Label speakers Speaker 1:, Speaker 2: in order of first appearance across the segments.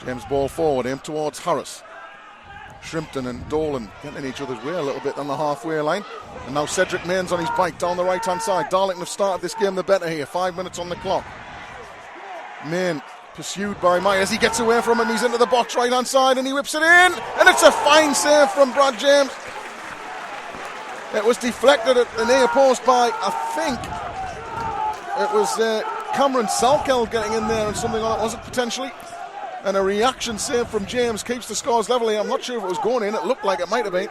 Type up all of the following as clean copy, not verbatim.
Speaker 1: James ball forward, aim towards Harris. Shrimpton and Dolan getting in each other's way a little bit on the halfway line. And now Cedric Mains on his bike down the right hand side. Darlington have started this game the better here. 5 minutes on the clock. Main pursued by Myers. He gets away from him. He's into the box right hand side and he whips it in. And it's a fine save from Brad James. It was deflected at the near post by, I think, it was Cameron Salkeld getting in there and something like that, was it potentially? And a reaction save from James keeps the scores level here. I'm not sure if it was going in. It looked like it might have been.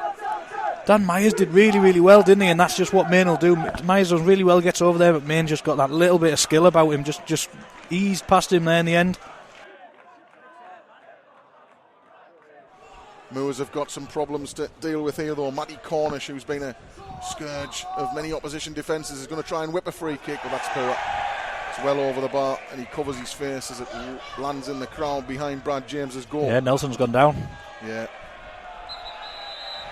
Speaker 2: Dan Myers did really, really well, didn't he? And that's just what Main will do. Myers does really well, gets over there, but Main just got that little bit of skill about him. Just eased past him there in the end.
Speaker 1: Moors have got some problems to deal with here, though. Matty Cornish, who's been a scourge of many opposition defences, is going to try and whip a free kick, but that's poor. It's well over the bar, and he covers his face as it lands in the crowd behind Brad James's goal.
Speaker 2: Yeah, Nelson's gone down.
Speaker 1: Yeah.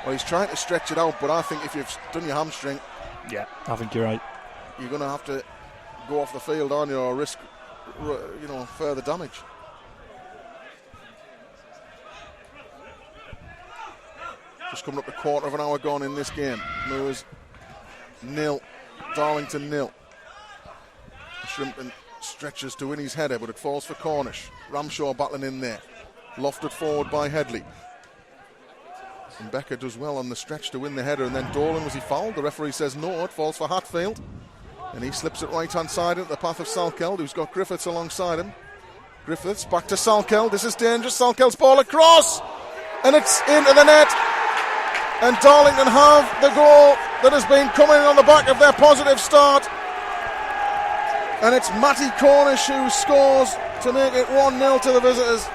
Speaker 1: Well, he's trying to stretch it out, but I think if you've done your hamstring,
Speaker 2: yeah, I think you're right.
Speaker 1: You're going to have to go off the field, aren't you, or risk, further damage. Just coming up to quarter of an hour gone in this game. Moors 0, Darlington 0. Shrimpton stretches to win his header, but it falls for Cornish. Ramshaw battling in there. Lofted forward by Headley. And Becker does well on the stretch to win the header, and then Dolan, was he fouled? The referee says no, it falls for Hatfield. And he slips it right hand side into the path of Salkeld, who's got Griffiths alongside him. Griffiths back to Salkeld. This is dangerous. Salkeld's ball across, and it's into the net. And Darlington have the goal that has been coming on the back of their positive start. And it's Matty Cornish who scores to make it 1-0 to the visitors.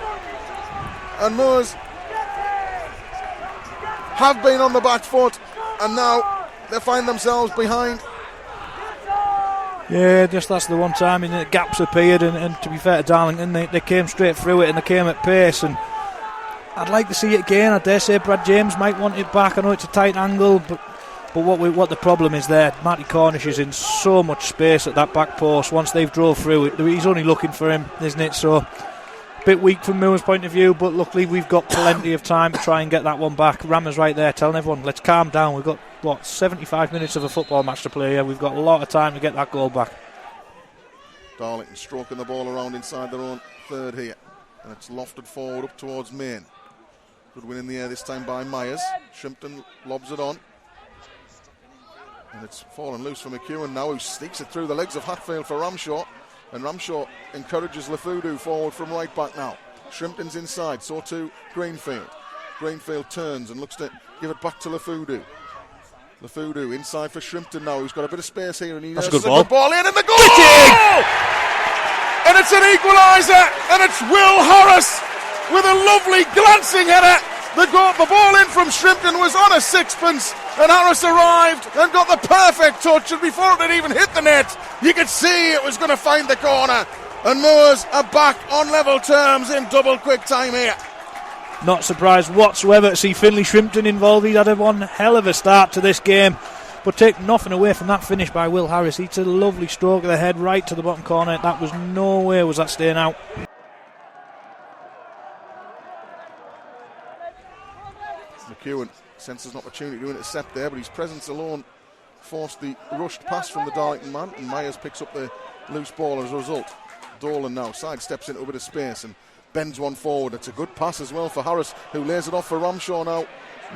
Speaker 1: And Moors have been on the back foot, and now they find themselves behind.
Speaker 2: Yeah, just that's the one time the gaps appeared, and to be fair to Darlington, they came straight through it and they came at pace. And I'd like to see it again. I dare say Brad James might want it back. I know it's a tight angle, but what the problem is there, Matty Cornish is in so much space at that back post. Once they've drove through it, he's only looking for him, isn't it? So a bit weak from Moors' point of view, but luckily we've got plenty of time to try and get that one back. Rammer's right there telling everyone, let's calm down. We've got 75 minutes of a football match to play here. We've got a lot of time to get that goal back.
Speaker 1: Darlington stroking the ball around inside their own third here, and it's lofted forward up towards Main. Good win in the air this time by Myers. Shrimpton lobs it on, and it's fallen loose for McEwen now, who sneaks it through the legs of Hatfield for Ramshaw. And Ramshaw encourages Lafudu forward from right back now. Shrimpton's inside, so too Greenfield. Greenfield turns and looks to give it back to Lafudu. Lafudu inside for Shrimpton now, who's got a bit of space here, and he has a good ball in, and the goal! And it's an equaliser, and it's Will Harris with a lovely glancing header. The ball in from Shrimpton was on a sixpence, and Harris arrived and got the perfect touch, and before it had even hit the net, you could see it was going to find the corner. And Moors are back on level terms in double quick time here.
Speaker 2: Not surprised whatsoever to see Finlay Shrimpton involved. He's had one hell of a start to this game, but take nothing away from that finish by Will Harris. It's a lovely stroke of the head right to the bottom corner. That was no way was that staying out.
Speaker 1: McEwen senses an opportunity to intercept there, but his presence alone forced the rushed pass from the Darlington man, and Myers picks up the loose ball as a result. Dolan now sidesteps into a bit of space and bends one forward. It's a good pass as well for Harris, who lays it off for Ramshaw now.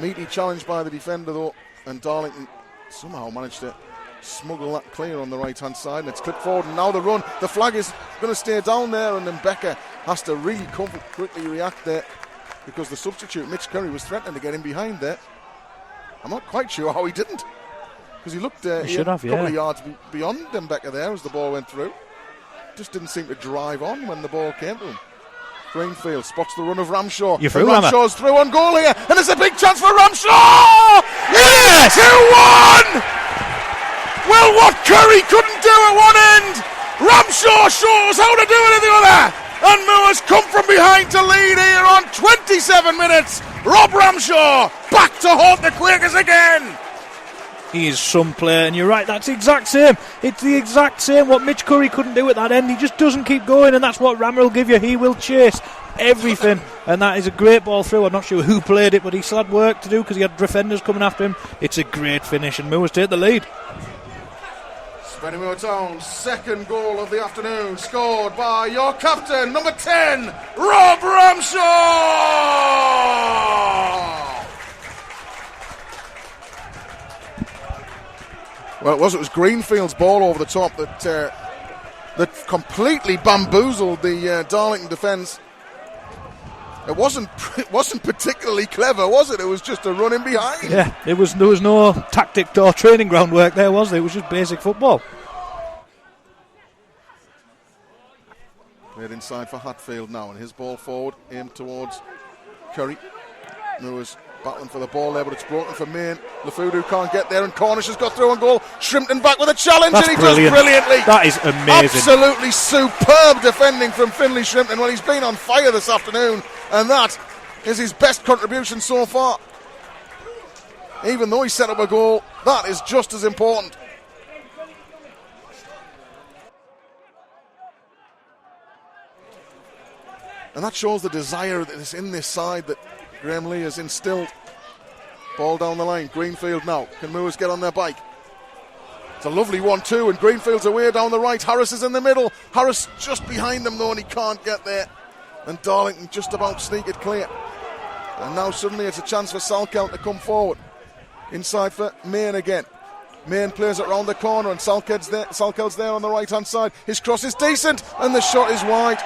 Speaker 1: Meaty challenged by the defender though, and Darlington somehow managed to smuggle that clear on the right hand side, and it's clipped forward, and now the run. The flag is going to stay down there, and then Becker has to really quickly react there, because the substitute Mitch Curry was threatening to get him behind there. I'm not quite sure how he didn't, because he looked a couple of yards beyond them Becker there as the ball went through. Just didn't seem to drive on when the ball came to him. Greenfield spots the run of Ramshaw.
Speaker 2: You're through,
Speaker 1: Ramshaw's through on goal here, and it's a big chance for Ramshaw! Yes! 2-1! Well, what Curry couldn't do at one end, Ramshaw shows how to do it at the other. And Moors come from behind to lead here on 27 minutes. Rob Ramshaw back to haunt the Quakers again.
Speaker 2: He is some player, and you're right, that's the exact same. It's the exact same what Mitch Curry couldn't do at that end. He just doesn't keep going, and that's what Rammer will give you. He will chase everything, and that is a great ball through. I'm not sure who played it, but he still had work to do because he had defenders coming after him. It's a great finish, and Moors take the lead.
Speaker 1: Spennymoor Town's second goal of the afternoon, scored by your captain, number 10, Rob Ramshaw! Well, it was Greenfield's ball over the top that completely bamboozled the Darlington defence. It wasn't particularly clever, was it? It was just a run in behind.
Speaker 2: Yeah, there was no tactic or training ground work there, was there? It was just basic football.
Speaker 1: Played inside for Hatfield now, and his ball forward, aimed towards Curry. Moores battling for the ball there, but it's broken for Main. Lafudu can't get there, and Cornish has got through on goal. Shrimpton back with a challenge,
Speaker 2: That's
Speaker 1: and he
Speaker 2: brilliant.
Speaker 1: does brilliantly.
Speaker 2: That is amazing.
Speaker 1: Absolutely superb defending from Finlay Shrimpton. Well, he's been on fire this afternoon, and that is his best contribution so far. Even though he set up a goal, that is just as important. And that shows the desire that is in this side that Graham Lee has instilled. Ball down the line. Greenfield now. Can Moors get on their bike? It's a lovely 1-2, and Greenfield's away down the right. Harris is in the middle. Harris just behind them though, and he can't get there. And Darlington just about sneak it clear. And now suddenly it's a chance for Salkeld to come forward. Inside for Main again. Main plays it round the corner, and Salkeld's there on the right hand side. His cross is decent, and the shot is wide.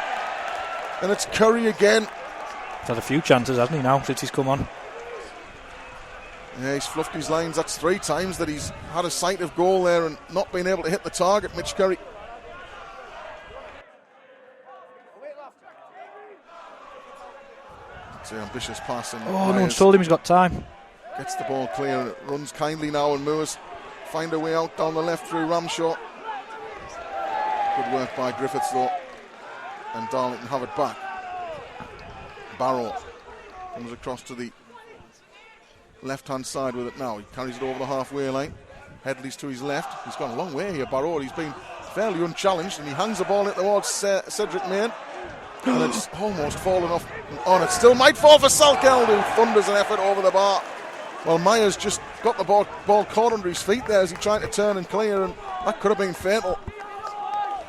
Speaker 1: And it's Curry again.
Speaker 2: He's had a few chances, hasn't he, now, since he's come on?
Speaker 1: Yeah, he's fluffed his lines. That's 3 times that he's had a sight of goal there and not been able to hit the target, Mitch Curry. It's an ambitious pass. And
Speaker 2: no one's told him he's got time.
Speaker 1: Gets the ball clear, and it runs kindly now, and Moors find a way out down the left through Ramshaw. Good work by Griffiths though. And Darlington have it back. Barrow comes across to the left-hand side with it now. He carries it over the halfway line. Headley's to his left. He's gone a long way here, Barrow. He's been fairly unchallenged, and he hangs the ball in towards Cedric Main. And it's almost fallen off. And it still might fall for Salkeld, who thunders an effort over the bar. Well, Myers just got the ball caught under his feet there as he tried to turn and clear, and that could have been fatal.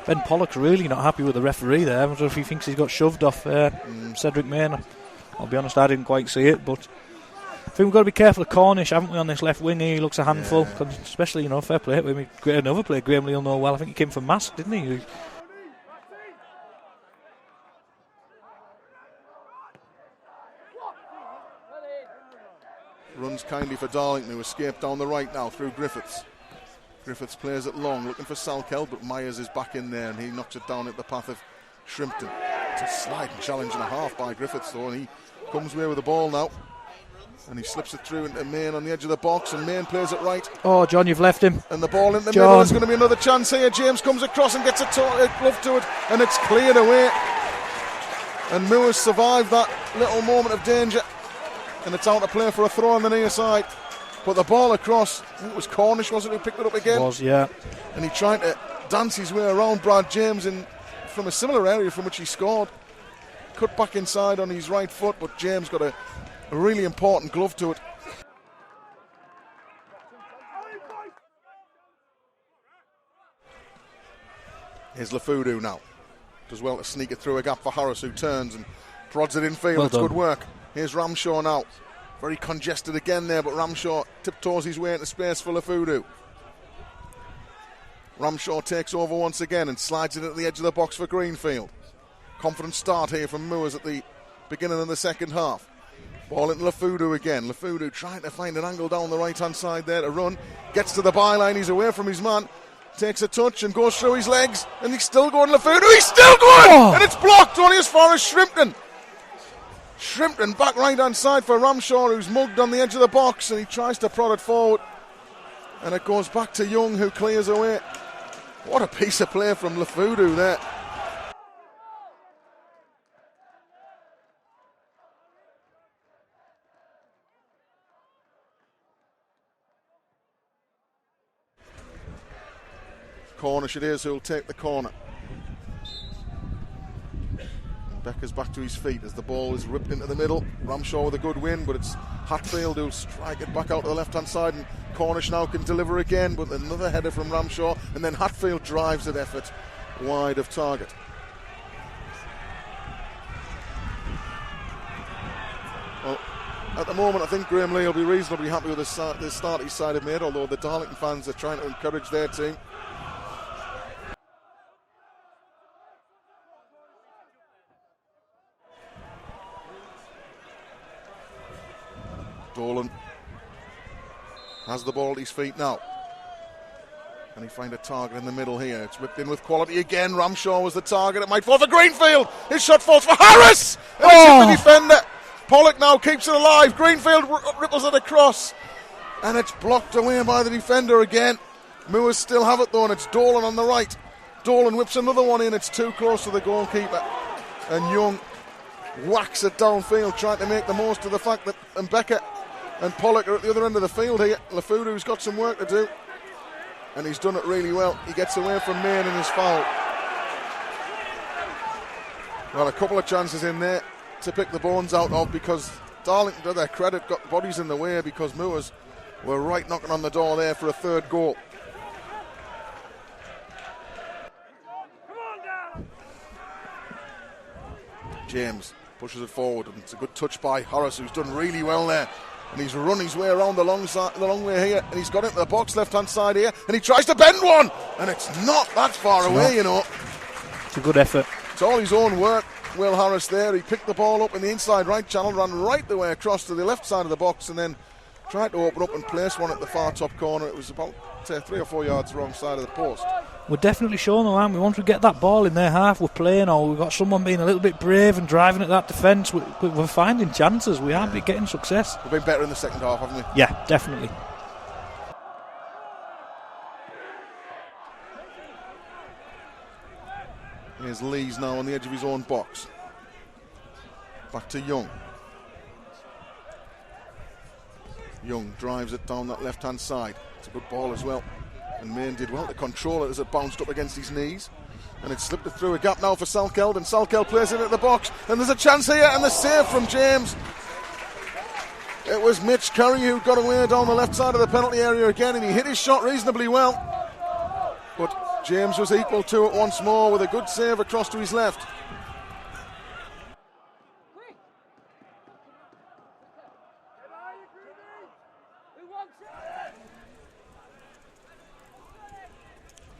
Speaker 2: Ben Pollock's really not happy with the referee there. I don't know if he thinks he's got shoved off Cedric Main. I'll be honest, I didn't quite see it, but I think we've got to be careful of Cornish, haven't we, on this left wing here? He looks a handful, especially, fair play. Another player, Graham Lee will know well. I think he came from Mask, didn't he?
Speaker 1: Runs kindly for Darlington, who escaped down the right now through Griffiths. Griffiths plays it long, looking for Salkeld, but Myers is back in there, and he knocks it down at the path of Shrimpton. It's a sliding challenge and a half by Griffiths though, and he comes away with the ball now, and he slips it through into Main on the edge of the box, and Main plays it right.
Speaker 2: Oh, John, you've left him.
Speaker 1: And the ball in the middle. Is going to be another chance here. James comes across and gets a glove to it, and it's cleared away. And Moores survived that little moment of danger, and it's out to play for a throw on the near side. But the ball across, I think it was Cornish, wasn't it, who picked it up again?
Speaker 2: It was, yeah.
Speaker 1: And he tried to dance his way around Brad James from a similar area from which he scored. Cut back inside on his right foot, but James got a really important glove to it. Here's Lafudu now. Does well to sneak it through a gap for Harris, who turns and prods it in field.
Speaker 2: Well
Speaker 1: it's
Speaker 2: done.
Speaker 1: Good work. Here's Ramshaw now. Very congested again there, but Ramshaw tiptoes his way into space for Lafudu. Ramshaw takes over once again and slides it at the edge of the box for Greenfield. Confident start here from Moores at the beginning of the second half. Ball into Lafudu again. Lafudu trying to find an angle down the right-hand side there to run. Gets to the byline, he's away from his man. Takes a touch and goes through his legs, and he's still going. Lafudu, he's still going!
Speaker 2: Oh.
Speaker 1: And it's blocked only as far as Shrimpton. Shrimpton back right-hand side for Ramshaw, who's mugged on the edge of the box, and he tries to prod it forward. And it goes back to Young, who clears away. What a piece of play from Lafudu there. Cornish it is who'll take the corner. Becker's back to his feet as the ball is ripped into the middle. Ramshaw with a good win, but it's Hatfield who'll strike it back out to the left-hand side, and Cornish now can deliver again, but another header from Ramshaw, and then Hatfield drives at effort wide of target. Well, at the moment I think Graham Lee will be reasonably happy with the start his side have made, although the Darlington fans are trying to encourage their team. Dolan has the ball at his feet now. Can he find a target in the middle here? It's whipped in with quality again. Ramshaw was the target. It might fall for Greenfield. His shot falls for Harris. And it's the defender. Pollock now keeps it alive. Greenfield ripples it across. And it's blocked away by the defender again. Moors still have it though, and it's Dolan on the right. Dolan whips another one in. It's too close to the goalkeeper. And Young whacks it downfield, trying to make the most of the fact that Mbeka and Pollock are at the other end of the field here. Lafudu's got some work to do, and he's done it really well. He gets away from Main in his foul. Well, a couple of chances in there to pick the bones out of, because Darlington, to their credit, got bodies in the way, because Moors were right knocking on the door there for a third goal. James pushes it forward, and it's a good touch by Harris, who's done really well there. And he's run his way around the long way here, and he's got into the box left-hand side here, and he tries to bend one, and it's not that far away, you know.
Speaker 2: It's a good effort.
Speaker 1: It's all his own work, Will Harris there. He picked the ball up in the inside right channel, ran right the way across to the left side of the box, and then tried to open up and place one at the far top corner. It was about 3 or 4 yards wrong side of the post.
Speaker 2: We're definitely showing, though, aren't we? Once we get that ball in their half, we're playing, or we've got someone being a little bit brave and driving at that defence. We're finding chances. We aren't getting success.
Speaker 1: We've been better in the second half, haven't we?
Speaker 2: Yeah, definitely.
Speaker 1: Here's Lees now on the edge of his own box. Back to Young. Young drives it down that left-hand side. It's a good ball as well. And Main did well to control it as it bounced up against his knees. And it slipped it through a gap now for Salkeld, and Salkeld plays it at the box. And there's a chance here, and the save from James. It was Mitch Curry who got away down the left side of the penalty area again, and he hit his shot reasonably well. But James was equal to it once more with a good save across to his left.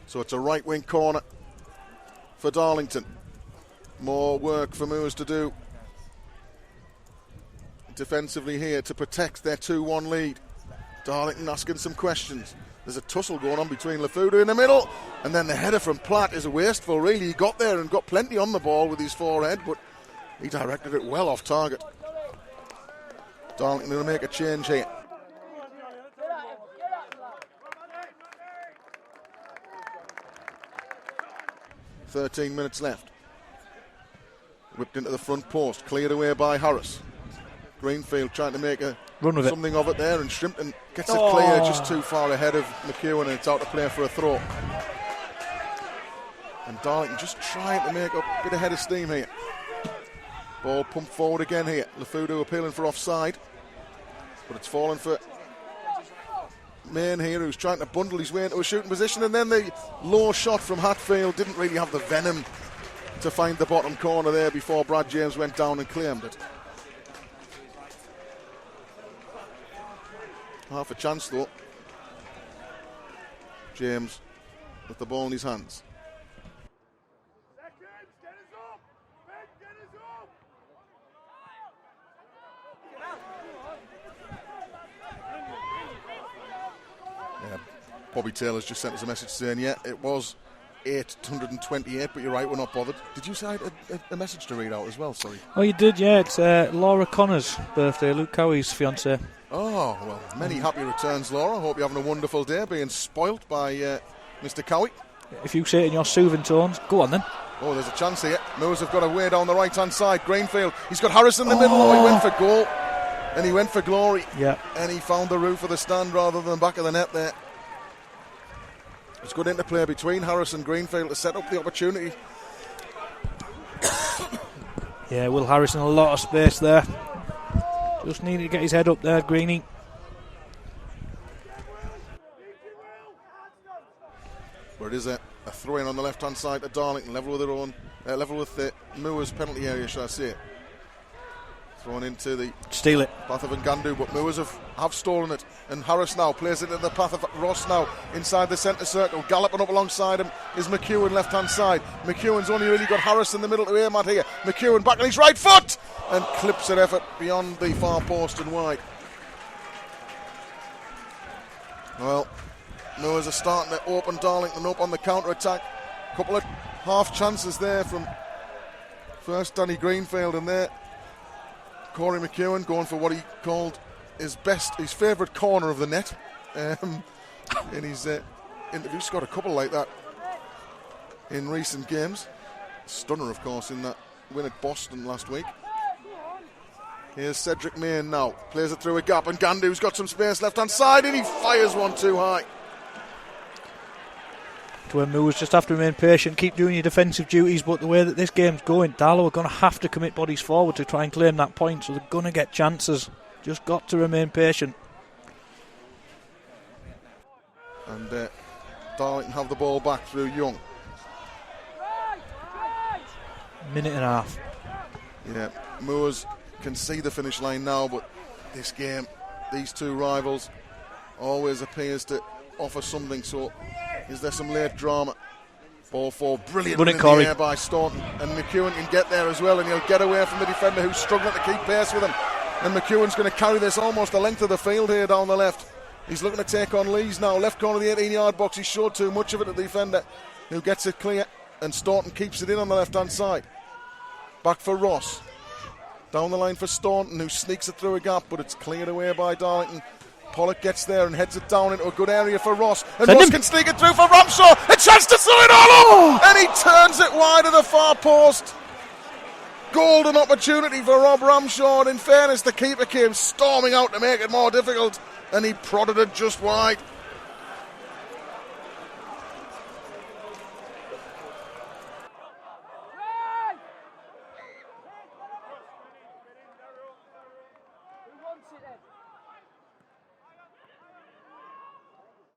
Speaker 1: So it's a right wing corner for Darlington. More work for Moors to do defensively here to protect their 2-1 lead. Darlington asking some questions. There's a tussle going on between Lafudu in the middle, and then the header from Platt is wasteful, really. He got there and got plenty on the ball with his forehead, but he directed it well off target. Darlington will make a change here. 13 minutes left. Whipped into the front post, cleared away by Harris. Greenfield trying to make a
Speaker 2: run with
Speaker 1: something of it there, and Shrimpton gets it clear just too far ahead of McEwen, and it's out to play for a throw. And Darlington just trying to make a bit of head of steam here. Ball pumped forward again here. Lafudu appealing for offside, but it's fallen for Main here, who's trying to bundle his way into a shooting position, and then the low shot from Hatfield didn't really have the venom to find the bottom corner there before Brad James went down and claimed it. Half a chance though. James with the ball in his hands. Bobby Taylor's just sent us a message saying, yeah, it was 828, but you're right, we're not bothered. Did you say a message to read out as well, sorry?
Speaker 2: Oh, you did, yeah. It's Laura Connor's birthday, Luke Cowie's fiancée.
Speaker 1: Oh, well, many happy returns, Laura. Hope you're having a wonderful day, being spoilt by Mr. Cowie. If
Speaker 2: you say it in your soothing tones, go on then.
Speaker 1: Oh, there's a chance here. Moors have got a way down the right-hand side. Greenfield, he's got Harris in the middle. Oh, he went for goal, and he went for glory.
Speaker 2: Yeah.
Speaker 1: And he found the roof of the stand rather than the back of the net there. It's good interplay between Harris and Greenfield to set up the opportunity.
Speaker 2: Yeah, Will Harrison, a lot of space there. Just needed to get his head up there, Greenie.
Speaker 1: Where it is a throw-in on the left-hand side to Darlington, level with their own, level with the Moors penalty area, shall I say it. Thrown into the
Speaker 2: steal it
Speaker 1: path of Ngandu, but Moors have stolen it, and Harris now plays it in the path of Ross now inside the centre circle. Galloping up alongside him is McEwen, left-hand side. McEwen's only really got Harris in the middle to aim at here. McEwen back on his right foot and clips an effort beyond the far post and wide. Well, Moors are starting to open Darlington up on the counter-attack. Couple of half chances there from first Danny Greenfield, and there Corey McEwen going for what he called his favourite corner of the net in his interview. He's got a couple like that in recent games. Stunner, of course, in that win at Boston last week. Here's Cedric Main now. Plays it through a gap, and Gandu's got some space left-hand side, and he fires one too high.
Speaker 2: To where Moors just have to remain patient, keep doing your defensive duties, but the way that this game's going, Darlow are going to have to commit bodies forward to try and claim that point, so they're going to get chances. Just got to remain patient.
Speaker 1: And Darlington have the ball back through Young.
Speaker 2: Minute and a half.
Speaker 1: Yeah, Moors can see the finish line now, but this game, these two rivals, always appears to offer something. So is there some late drama? Ball for brilliant in the air by Staunton, and McEwen can get there as well, and he'll get away from the defender who's struggling to keep pace with him. And McEwen's going to carry this almost the length of the field here down the left. He's looking to take on Lees now, left corner of the 18-yard box. He showed too much of it to the defender, who gets it clear, and Staunton keeps it in on the left-hand side. Back for Ross. Down the line for Staunton, who sneaks it through a gap, but it's cleared away by Darlington. Pollock gets there and heads it down into a good area for Ross. And Ross can sneak it through for Ramshaw. A chance to throw it all up! And he turns it wide of the far post. Golden opportunity for Rob Ramshaw. And in fairness, the keeper came storming out to make it more difficult. And he prodded it just wide.